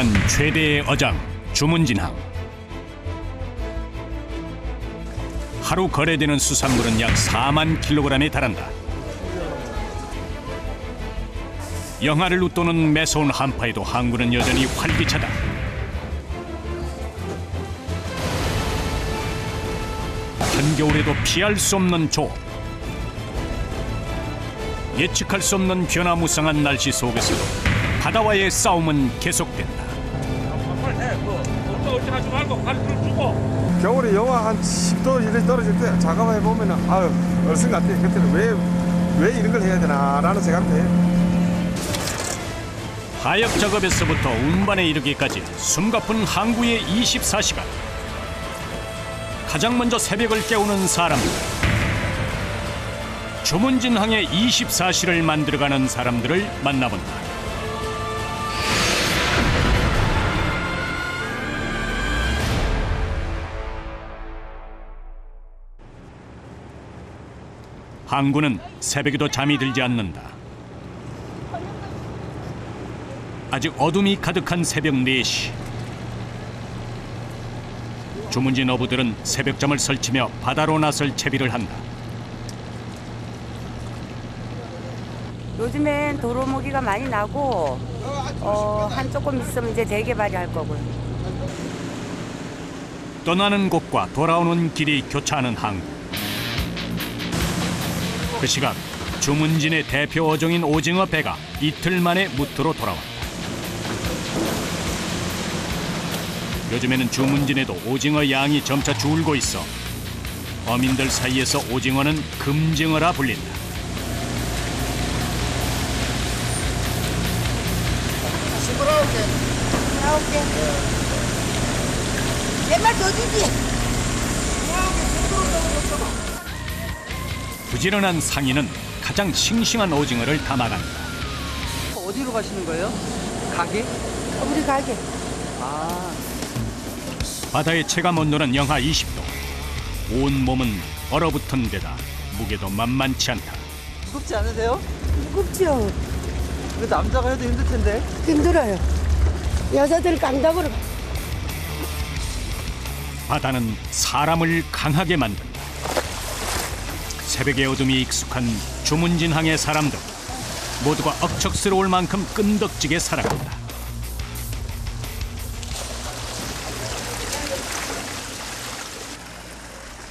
서해안 최대의 어장 주문진항. 하루 거래되는 수산물은 약 4만 킬로그램에 달한다. 영하를 웃도는 매서운 한파에도 항구는 여전히 활기차다. 한겨울에도 피할 수 없는 조업. 예측할 수 없는 변화무쌍한 날씨 속에서도 바다와의 싸움은 계속된다. 겨울에 영하 한 10도 이렇게 떨어질 때 작업해 보면은 아유 얼씬 같아. 그때는 왜 이런 걸 해야 되나라는 생각도 해요. 하역 작업에서부터 운반에 이르기까지 숨가쁜 항구의 24시간. 가장 먼저 새벽을 깨우는 사람들. 주문진항의 24시를 만들어가는 사람들을 만나본다. 항구는 새벽에도 잠이 들지 않는다. 아직 어둠이 가득한 새벽 4시. 주문진 어부들은 새벽잠을 설치며 바다로 나설 채비를 한다. 요즘엔 도로모기가 많이 나고 한 조금 있으면 이제 재개발이 할 거고요. 떠나는 곳과 돌아오는 길이 교차하는 항구. 그 시각 주문진의 대표 어종인 오징어 배가 이틀 만에 무트로 돌아왔다. 요즘에는 주문진에도 오징어 양이 점차 줄고 있어 어민들 사이에서 오징어는 금징어라 불린다. 나올게. 옛말 더 주지. 부지런한 상인은 가장 싱싱한 오징어를 담아간다. 어디로 가시는 거예요? 가게? 우리 가게. 아, 바다의 체감 온도는 영하 20도. 온 몸은 얼어붙은 데다 무게도 만만치 않다. 무겁지 않으세요? 무겁죠. 그 남자가 해도 힘들 텐데. 힘들어요. 여자들 깡다구로. 바다는 사람을 강하게 만든다. 새벽의 어둠이 익숙한 주문진항의 사람들 모두가 억척스러울 만큼 끈덕지게 살아간다.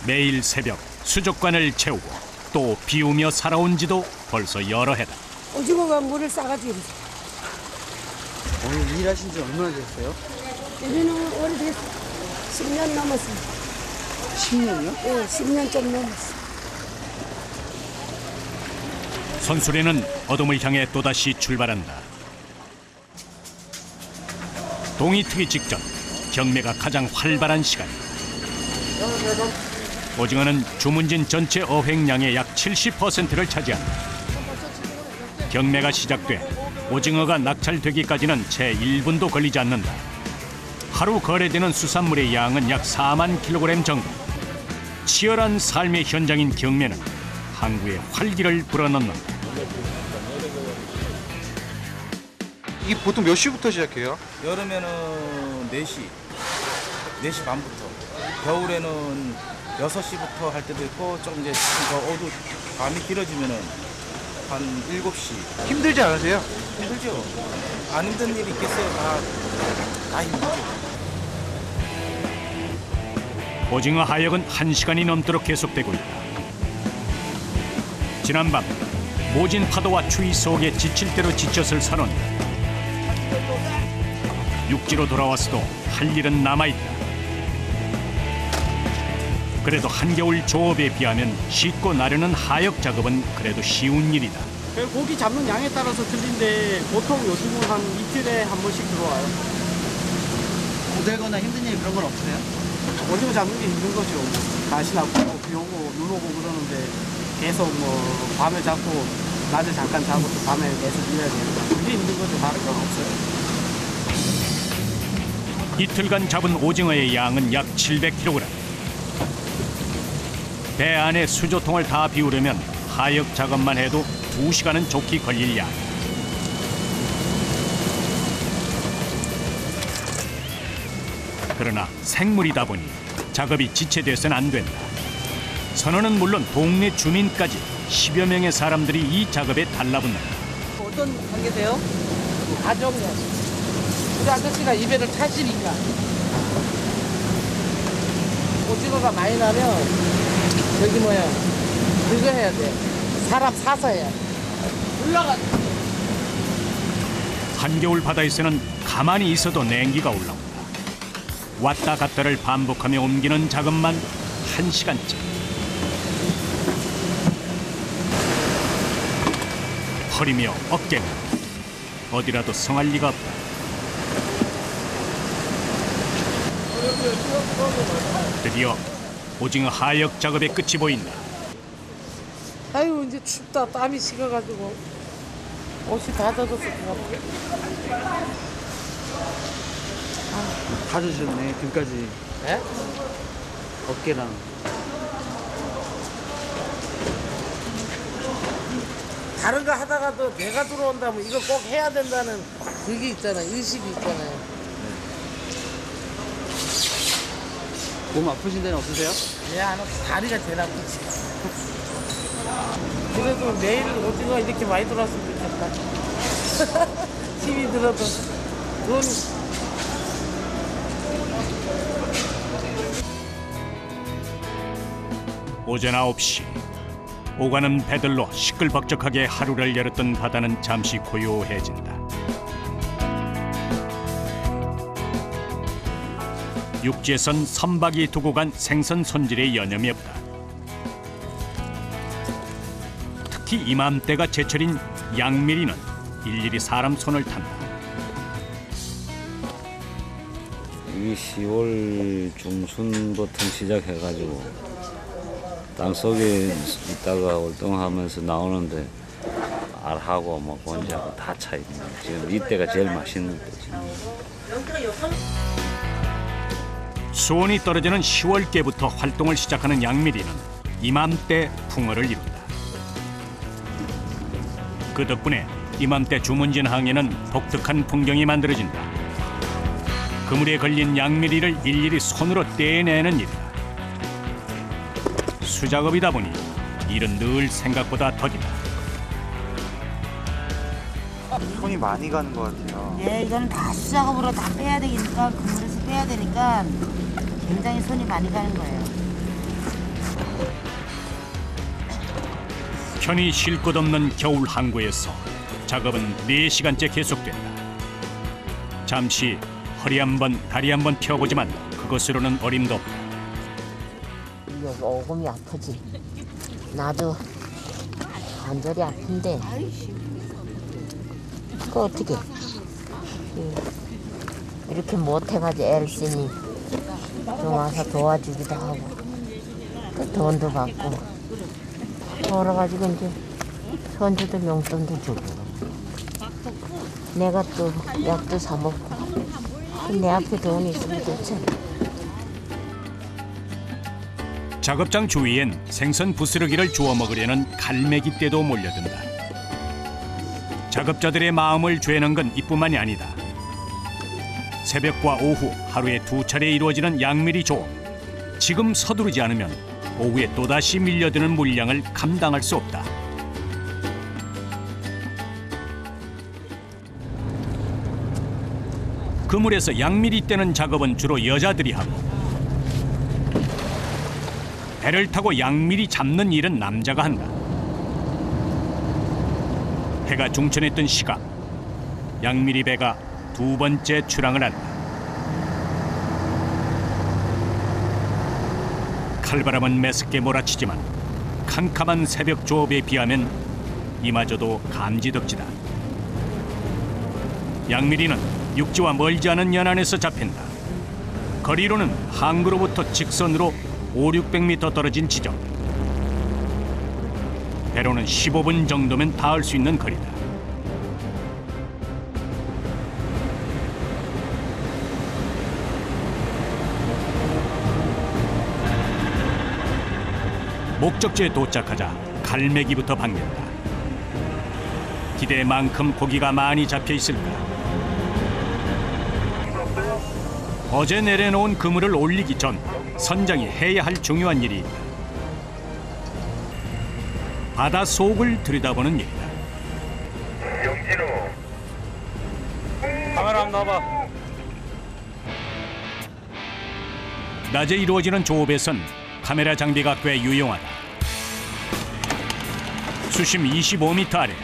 매일 새벽 수족관을 채우고 또 비우며 살아온 지도 벌써 여러 해다. 오징어가 물을 싸가지고. 오늘 일하신 지 얼마나 됐어요? 우리는 오래됐어. 10년 넘었어요. 10년이요? 네, 10년 좀 넘었어. 선수리는 어둠을 향해 또다시 출발한다. 동이 트기 직전 경매가 가장 활발한 시간이다. 오징어는 주문진 전체 어획량의 약 70%를 차지한다. 경매가 시작돼 오징어가 낙찰되기까지는 채 1분도 걸리지 않는다. 하루 거래되는 수산물의 양은 약 4만 킬로그램 정도. 치열한 삶의 현장인 경매는 항구에 활기를 불어넣는다. 이게 보통 몇 시부터 시작해요? 여름에는 4시 반부터, 겨울에는 6시부터 할 때도 있고 좀 이제 더 밤이 길어지면은 한 7시. 힘들지 않으세요? 힘들죠. 안 힘든 일이 있겠어요. 다 힘들죠. 오징어 하역은 1시간이 넘도록 계속되고 있다. 지난밤 모진 파도와 추위 속에 지칠 대로 지쳤을 선원. 육지로 돌아왔어도 할 일은 남아있다. 그래도 한겨울 조업에 비하면 쉽고 나르는 하역 작업은 그래도 쉬운 일이다. 고기 잡는 양에 따라서 틀린데 보통 요즘은 한 이틀에 한 번씩 들어와요. 고되거나 힘든 일 그런 건 없으세요? 오징어 잡는 게 힘든 거죠. 날씨 나쁘고 비 오고 눈 오고 그러는데 계속 뭐 밤에 잡고 낮에 잠깐 자고 또 밤에 계속 일해야 되니까 그게 힘든 거죠. 다른 건 없어요. 이틀간 잡은 오징어의 양은 약 700kg. 배 안에 수조통을 다 비우려면 하역 작업만 해도 2시간은 좋게 걸릴 양. 그러나 생물이다 보니 작업이 지체돼서는 안 된다. 선원은 물론 동네 주민까지 10여 명의 사람들이 이 작업에 달라붙는다. 어떤 관계세요? 가족이야. 우리 아저씨가 이배를 타시니까. 오징어가 많이 나면 저기 그거 해야 돼. 사람 사서 해야 돼. 올라가. 한겨울 바다에서는 가만히 있어도 냉기가 올라온다. 왔다 갔다를 반복하며 옮기는 작업만 1시간째. 허리며 어깨가 어디라도 성할 리가 없다. 드디어 오징어 하역 작업의 끝이 보인다. 아유 이제 춥다. 땀이 식어가지고 옷이 다 젖었을 것 같아. 다 주셨네, 등까지. 예? 어깨랑. 다른 거 하다가도 내가 들어온다면 이거 꼭 해야 된다는 그게 있잖아요. 의식이 있잖아요. 몸 아프신 데는 없으세요? 내 안에 다리가 제일 아프지. 그래도 내일 오징어 이렇게 많이 들어왔으면 좋겠다. 힘이 들어도 돈 오전 9시 오가는 배들로 시끌벅적하게 하루를 열었던 바다는 잠시 고요해진다. 육지에선 선박이 두고 간 생선 손질에 여념이 없다. 특히 이맘때가 제철인 양미리는 일일이 사람 손을 탄다. 이 10월 중순부터 시작해가지고 땅속에 있다가 월동하면서 나오는데 알하고 뭐 곤지하고 다 차 있는 거예요. 지금 이때가 제일 맛있는 때지. 수온이 떨어지는 10월께부터 활동을 시작하는 양미리는 이맘때 풍어를 이룬다. 그 덕분에 이맘때 주문진 항에는 독특한 풍경이 만들어진다. 그물에 걸린 양미리를 일일이 손으로 떼내는 일이다. 수작업이다 보니 일은 늘 생각보다 더디다. 손이 많이 가는 것 같아요. 네, 이거는 다 수작업으로 다 빼야 되니까 그물에서 빼야 되니까 굉장히 손이 많이 가는 거예요. 편히 쉴 것 없는 겨울 항구에서 작업은 4시간째 계속된다. 잠시 허리 한번 다리 한번 펴보지만 그것으로는 어림도 없다. 이거 오금이 아프지. 나도 관절이 아픈데 그거 어떻게 이렇게 못해가지고 애를 쓰니 좀 와서 도와주기도 하고 또 돈도 받고 벌어가지고 이제 손주들 용돈도 주고 내가 또 약도 사 먹고 내 앞에 돈이 있으면 좋잖아. 작업장 주위엔 생선 부스러기를 주워 먹으려는 갈매기 떼도 몰려든다. 작업자들의 마음을 죄는 건 이뿐만이 아니다. 새벽과 오후 하루에 2차례 이루어지는 양미리 조업. 지금 서두르지 않으면 오후에 또다시 밀려드는 물량을 감당할 수 없다. 그물에서 양미리 떼는 작업은 주로 여자들이 하고 배를 타고 양미리 잡는 일은 남자가 한다. 해가 중천했던 시각, 양미리 배가 2번째 출항을 한다. 칼바람은 매섭게 몰아치지만 캄캄한 새벽 조업에 비하면 이마저도 감지덕지다. 양미리는 육지와 멀지 않은 연안에서 잡힌다. 거리로는 항구로부터 직선으로 500~600m 떨어진 지점. 배로는 15분 정도면 닿을 수 있는 거리다. 목적지에 도착하자 갈매기부터 반긴다. 기대만큼 고기가 많이 잡혀 있을까? 어제 내려놓은 그물을 올리기 전 선장이 해야 할 중요한 일이 있다. 바다 속을 들여다보는 일이다. 카메라 한번 놔봐. 낮에 이루어지는 조업에선 카메라 장비가 꽤 유용하다. 수심 25m 아래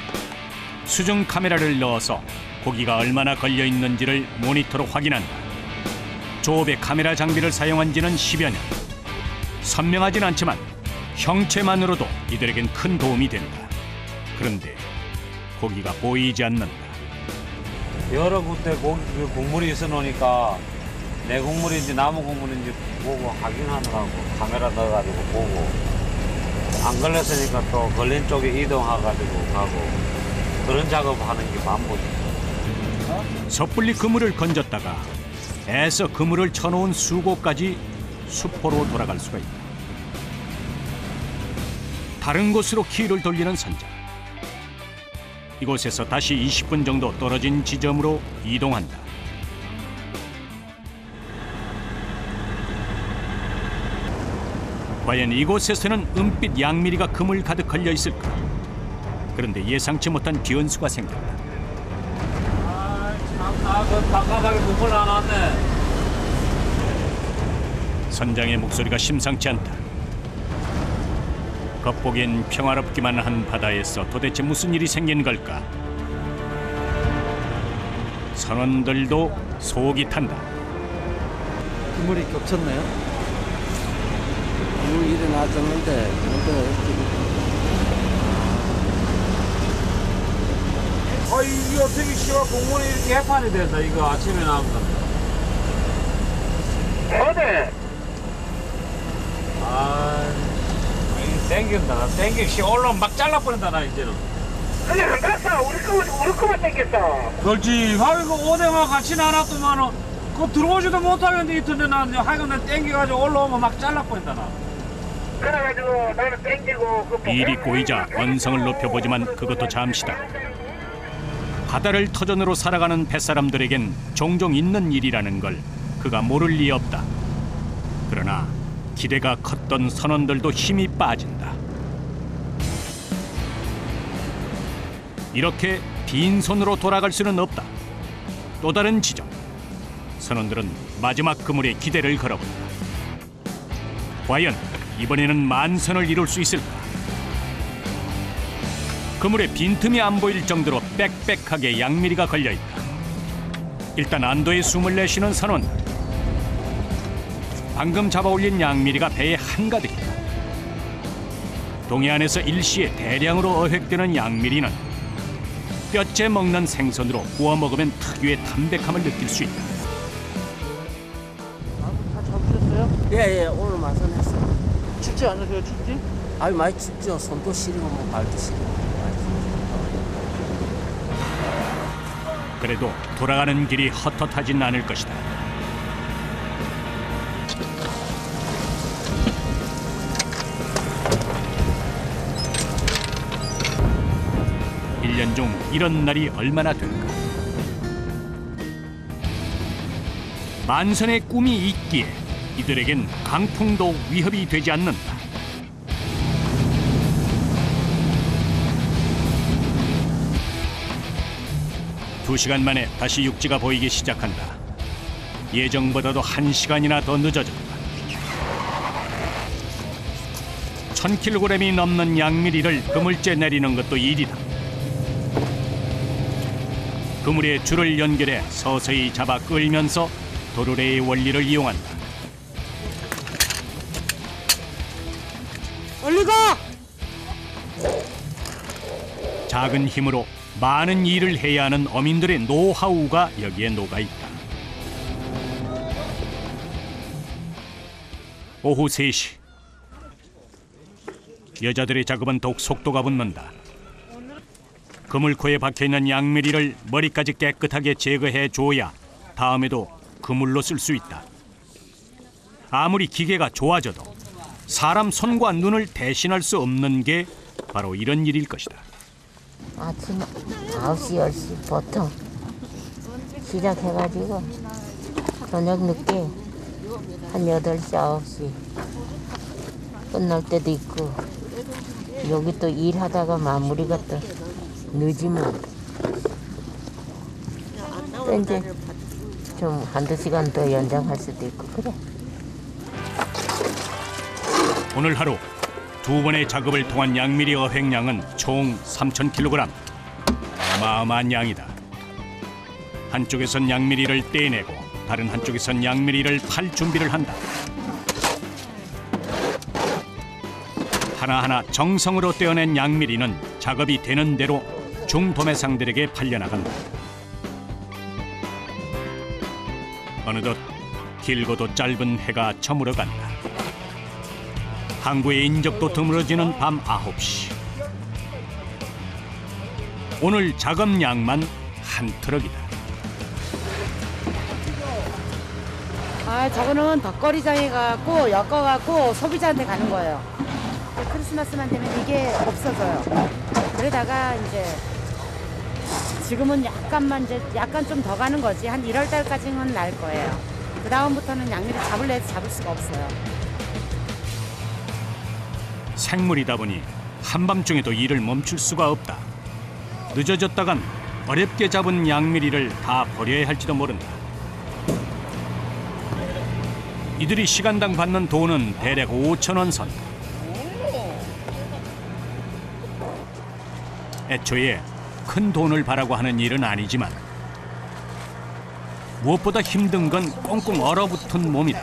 수중 카메라를 넣어서 고기가 얼마나 걸려 있는지를 모니터로 확인한다. 조업에 카메라 장비를 사용한 지는 10여 년. 선명하진 않지만 형체만으로도 이들에겐 큰 도움이 된다. 그런데 고기가 보이지 않는다. 여러 군데 국물이 있어 놓으니까 내 국물인지 나무 국물인지 보고 확인하느라고 카메라 넣어가지고 보고 안 걸렸으니까 또 걸린 쪽에 이동해가지고 가고 그런 작업하는 게 반복이야. 섣불리 그물을 건졌다가 애써 그물을 쳐놓은 수고까지 수포로 돌아갈 수가 있다. 다른 곳으로 키를 돌리는 선장. 이곳에서 다시 20분 정도 떨어진 지점으로 이동한다. 과연 이곳에서는 은빛 양미리가 그물 가득 걸려 있을까? 그런데 예상치 못한 변수가 생겼다. 그 바깥하게 국물 안 왔네. 선장의 목소리가 심상치 않다. 겉보기엔 평화롭기만 한 바다에서 도대체 무슨 일이 생긴 걸까? 선원들도 속이 탄다. 그물이 겹쳤나요? 물 일어났었는데 이게 어떻게 씨가 국물이 이렇게 해판이 된다. 이거 아침에 나온 건데. 어디? 이거 땡긴다. 씨 올라오면 막 잘라버린다 나 이제는. 그냥 안 갔어. 우리 거만 땡겼어. 그렇지. 하여간 오뎅하고 같이 나눴더만은 그거 들어오지도 못하겠는데 이틀에 난 하여간 난 땡겨가지고 올라오면 막 잘라버린다 나. 그래가지고 나는 땡기고 일이 꼬이자 언성을 높여보지만 그것도 잠시다. 바다를 터전으로 살아가는 뱃사람들에겐 종종 있는 일이라는 걸 그가 모를 리 없다. 그러나 기대가 컸던 선원들도 힘이 빠진다. 이렇게 빈손으로 돌아갈 수는 없다. 또 다른 지점. 선원들은 마지막 그물에 기대를 걸어본다. 과연 이번에는 만선을 이룰 수 있을까? 그물에 빈틈이 안 보일 정도로 빽빽하게 양미리가 걸려있다. 일단 안도의 숨을 내쉬는 선원. 방금 잡아올린 양미리가 배에 한가득이다. 동해안에서 일시에 대량으로 어획되는 양미리는 뼈째 먹는 생선으로 구워 먹으면 특유의 담백함을 느낄 수 있다. 다 잡으셨어요? 예예 오늘 마선했어요. 춥지 않으세요? 춥지? 아유 많이 춥죠. 손도 시리고 뭐 발도 시리고. 그래도 돌아가는 길이 헛헛하진 않을 것이다. 일 년 중 이런 날이 얼마나 될까? 만선의 꿈이 있기에 이들에겐 강풍도 위협이 되지 않는다. 두 시간 만에 다시 육지가 보이기 시작한다. 예정보다도 1시간이나 더 늦어졌다. 1000kg이 넘는 양미리를 그물째 내리는 것도 일이다. 그물에 줄을 연결해 서서히 잡아 끌면서 도르래의 원리를 이용한다. 얼리 가! 작은 힘으로 많은 일을 해야 하는 어민들의 노하우가 여기에 녹아있다. 오후 3시. 여자들의 작업은 더욱 속도가 붙는다. 그물코에 박혀있는 양미리를 머리까지 깨끗하게 제거해 줘야 다음에도 그물로 쓸 수 있다. 아무리 기계가 좋아져도 사람 손과 눈을 대신할 수 없는 게 바로 이런 일일 것이다. 아침 9시, 10시 보통 시작해가지고 저녁 늦게 한 8시, 9시 끝날 때도 있고 여기 또 일하다가 마무리가 또 늦으면 또 이제 좀 한두 시간 더 연장할 수도 있고 그래. 오늘 하루 2번의 작업을 통한 양미리 어획량은 총 3,000kg. 어마어마한 양이다. 한쪽에선 양미리를 떼내고 다른 한쪽에선 양미리를 팔 준비를 한다. 하나하나 정성으로 떼어낸 양미리는 작업이 되는 대로 중도매상들에게 팔려나간다. 어느덧 길고도 짧은 해가 저물어간다. 항구의 인적도 드물어지는 밤 9시. 오늘 작업량만 한 트럭이다. 저거는 덕거리장에 가고 엮어갖고 소비자한테 가는 거예요. 크리스마스만 되면 이게 없어져요. 그러다가 이제 지금은 약간 좀 더 가는 거지. 한 1월 달까지는 날 거예요. 그 다음부터는 양미리 잡을래 해서 잡을 수가 없어요. 생물이다 보니 한밤중에도 일을 멈출 수가 없다. 늦어졌다간 어렵게 잡은 양미리를 다 버려야 할지도 모른다. 이들이 시간당 받는 돈은 대략 5,000원 선. 애초에 큰 돈을 바라고 하는 일은 아니지만 무엇보다 힘든 건 꽁꽁 얼어붙은 몸이다.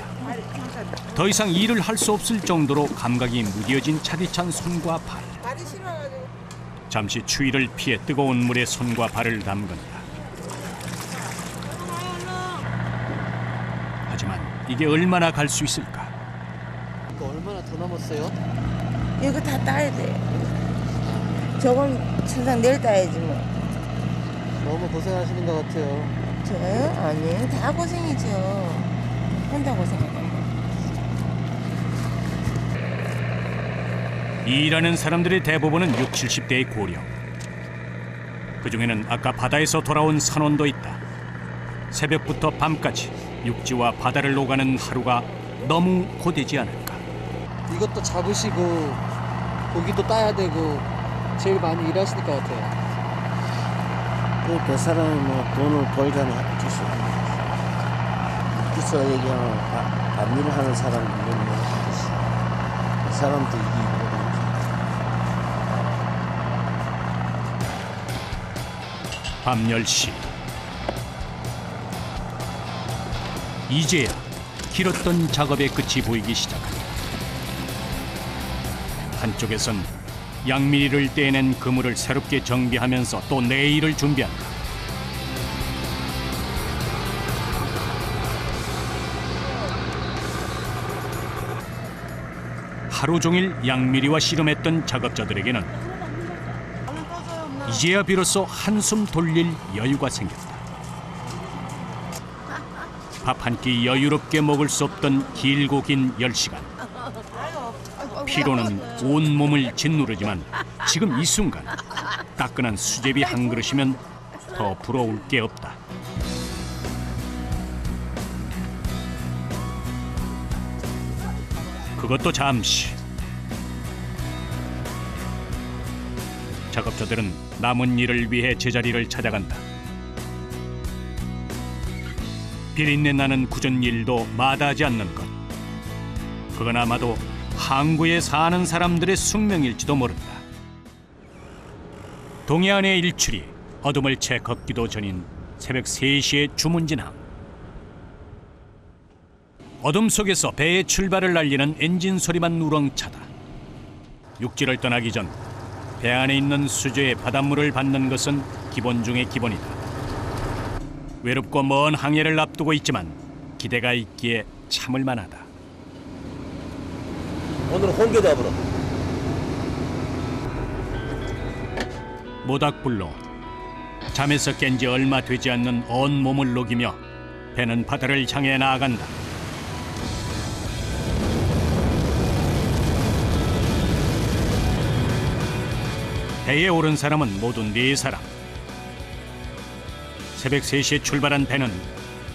더 이상 일을 할 수 없을 정도로 감각이 무뎌진 차디찬 손과 발. 잠시 추위를 피해 뜨거운 물에 손과 발을 담근다. 하지만 이게 얼마나 갈 수 있을까? 이거 얼마나 더 남았어요? 이거 다 따야 돼. 저건 천상 내일 따야지 뭐. 너무 고생하시는 것 같아요. 저요? 아니에요. 다 고생이죠. 혼자 고생하는 거. 일하는 사람들의 대부분은 60, 70대의 고령. 그중에는 아까 바다에서 돌아온 선원도 있다. 새벽부터 밤까지 육지와 바다를 오가는 하루가 너무 고되지 않을까. 이것도 잡으시고 고기도 따야 되고 제일 많이 일하실 것 같아요. 그 사람이 뭐 돈을 벌자니 하겠어. 그래서 얘기하면 안 일을 하는 사람들은 뭐 하겠어. 그 사람도 이게 밤 10시. 이제야 길었던 작업의 끝이 보이기 시작한다. 한쪽에선 양미리를 떼낸 그물을 새롭게 정비하면서 또 내일을 준비한다. 하루 종일 양미리와 씨름했던 작업자들에게는 이제야 비로소 한숨 돌릴 여유가 생겼다. 밥 한 끼 여유롭게 먹을 수 없던 길고 긴 10시간. 피로는 온몸을 짓누르지만 지금 이 순간 따끈한 수제비 한 그릇이면 더 부러울 게 없다. 그것도 잠시. 작업자들은 남은 일을 위해 제자리를 찾아간다. 비린내 나는 굳은 일도 마다하지 않는 것. 그건 아마도 항구에 사는 사람들의 숙명일지도 모른다. 동해안의 일출이 어둠을 채 걷기도 전인 새벽 3시의 주문진항. 어둠 속에서 배의 출발을 알리는 엔진 소리만 우렁차다. 육지를 떠나기 전 배 안에 있는 수조의 바닷물을 받는 것은 기본 중의 기본이다. 외롭고 먼 항해를 앞두고 있지만 기대가 있기에 참을 만하다. 오늘은 홍게 잡으러. 모닥불로 잠에서 깬 지 얼마 되지 않는 온몸을 녹이며 배는 바다를 향해 나아간다. 배에 오른 사람은 모두 4사람. 새벽 3시에 출발한 배는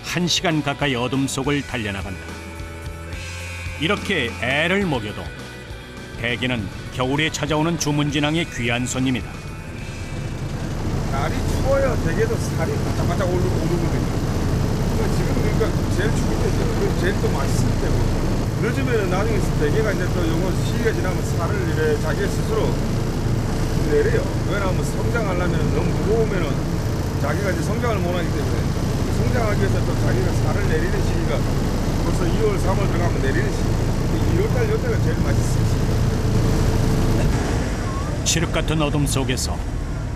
1시간 가까이 어둠 속을 달려나간다. 이렇게 애를 먹여도 대게는 겨울에 찾아오는 주문진항의 귀한 손님이다. 날이 추워야 대게도 살이 바짝바짝 오르거든요. 지금 그러니까 제일 추울 때 제일 또 맛있을 때고. 늦으면 나중에 대게가 이제 또 요거 시기가 지나면 살을 이래 자기 스스로 내려요. 왜냐하면 성장하려면 너무 무거우면은 자기가 이제 성장을 못하기 때문에 성장하기 위해서 또 자기가 살을 내리는 시기가 벌써 2월, 3월 들어가면 내리는 시기. 2월달 요때가 제일 맛있을 시기. 칠흑 같은 어둠 속에서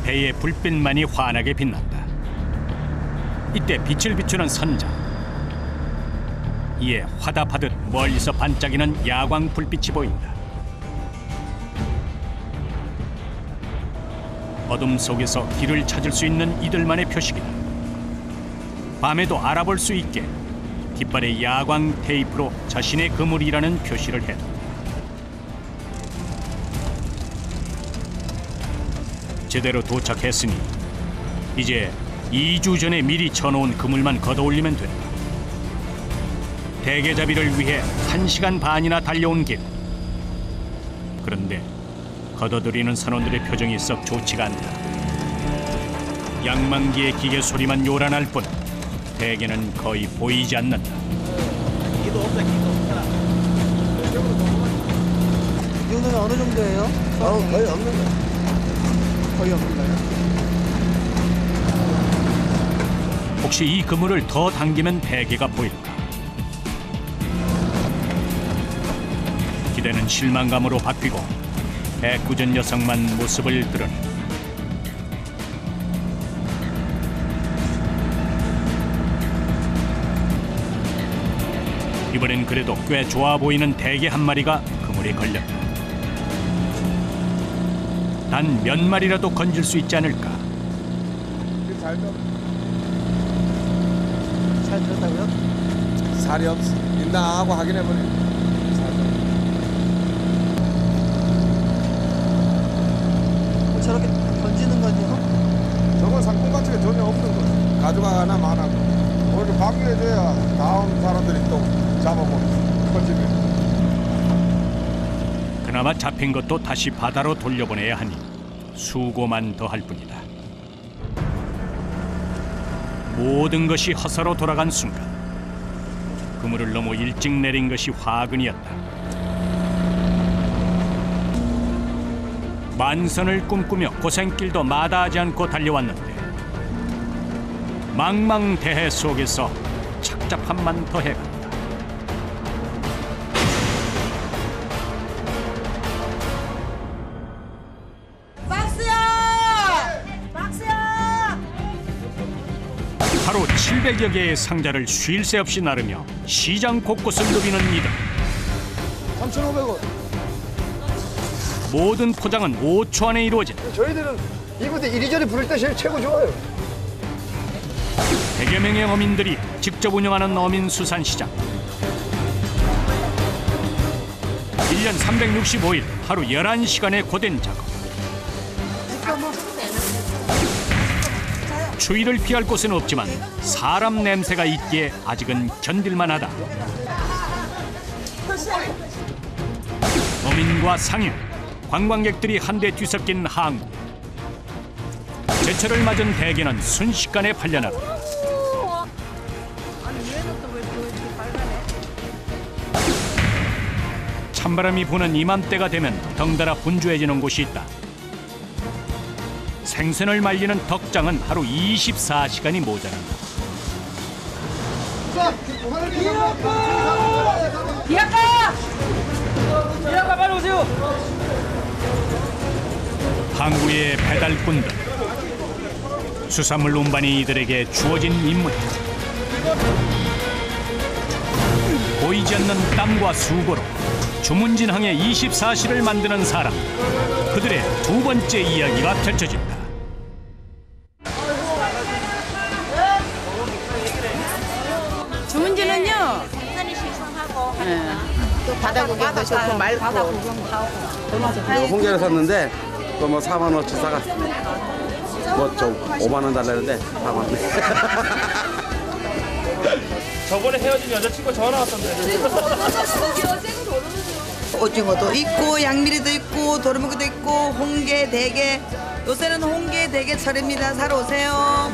배의 불빛만이 환하게 빛난다. 이때 빛을 비추는 선장. 이에 화답하듯 멀리서 반짝이는 야광 불빛이 보인다. 어둠 속에서 길을 찾을 수 있는 이들만의 표식이다. 밤에도 알아볼 수 있게 깃발에 야광 테이프로 자신의 그물이라는 표시를 해둔다. 제대로 도착했으니 이제 2주 전에 미리 쳐놓은 그물만 걷어올리면 된다. 대게잡이를 위해 1시간 반이나 달려온 길. 그런데 걷어들이는 선원들의 표정이 썩 좋지가 않다. 양만기의 기계 소리만 요란할 뿐 대게는 거의 보이지 않는다. 기도 없다, 기도 없다. 이거는 어느 정도예요? 거의 없는 거예요. 거의 없는 거예요? 혹시 이 그물을 더 당기면 대게가 보일까? 기대는 실망감으로 바뀌고 애꿎은 녀석만 모습을 드러내. 이번엔 그래도 꽤 좋아 보이는 대게 한 마리가 그물에 걸렸다. 단 몇 마리라도 건질 수 있지 않을까? 잘 들었다고요? 살이 없어. 인당하고 확인해보니 저렇게 던지는 거죠? 저건 상품 가치가 전혀 없는 거지. 가져가나 마나. 오히려 방류해줘야 다음 사람들이 또 잡아먹고 건지면. 그나마 잡힌 것도 다시 바다로 돌려보내야 하니 수고만 더 할 뿐이다. 모든 것이 허사로 돌아간 순간 그물을 너무 일찍 내린 것이 화근이었다. 만선을 꿈꾸며 고생길도 마다하지 않고 달려왔는데 망망대해 속에서 착잡함만 더해간다. 하루 700여 개의 상자를 쉴 새 없이 나르며 시장 곳곳을 누비는 이들. 3,500원. 모든 포장은 5초 안에 이루어진다. 저희들은 이곳에 이리저리 부를 때 제일 최고 좋아요. 100여 명의 어민들이 직접 운영하는 어민수산시장. 1년 365일 하루 11시간의 고된 작업. 추위를 피할 곳은 없지만 사람 냄새가 있기에 아직은 견딜만하다. 어민과 상인, 관광객들이 한데 뒤섞인 항구. 제철을 맞은 대게는 순식간에 팔려나간다. 찬바람이 부는 이맘때가 되면 덩달아 분주해지는 곳이 있다. 생선을 말리는 덕장은 하루 24시간이 모자란다. 이아까 빨리 오세요. 항구의 배달꾼들, 수산물 운반이 이들에게 주어진 임무다. 보이지 않는 땀과 수고로 주문진항의 24시를 만드는 사람, 그들의 두 번째 이야기가 펼쳐진다. 주문진은요, 생선이 신선하고 또 바다 구경도 좋고 맑고. 이거 홍게를 샀는데 또 뭐 4만 원어치 사갔어. 뭐 좀 5만 원 달라는데 4만 원. 저번에 헤어진 여자친구 전화 왔었는데. 오징어도 있고 양미리도 있고 도루묵도 있고 홍게, 대게. 요새는 홍게, 대게 철입니다. 사러 오세요.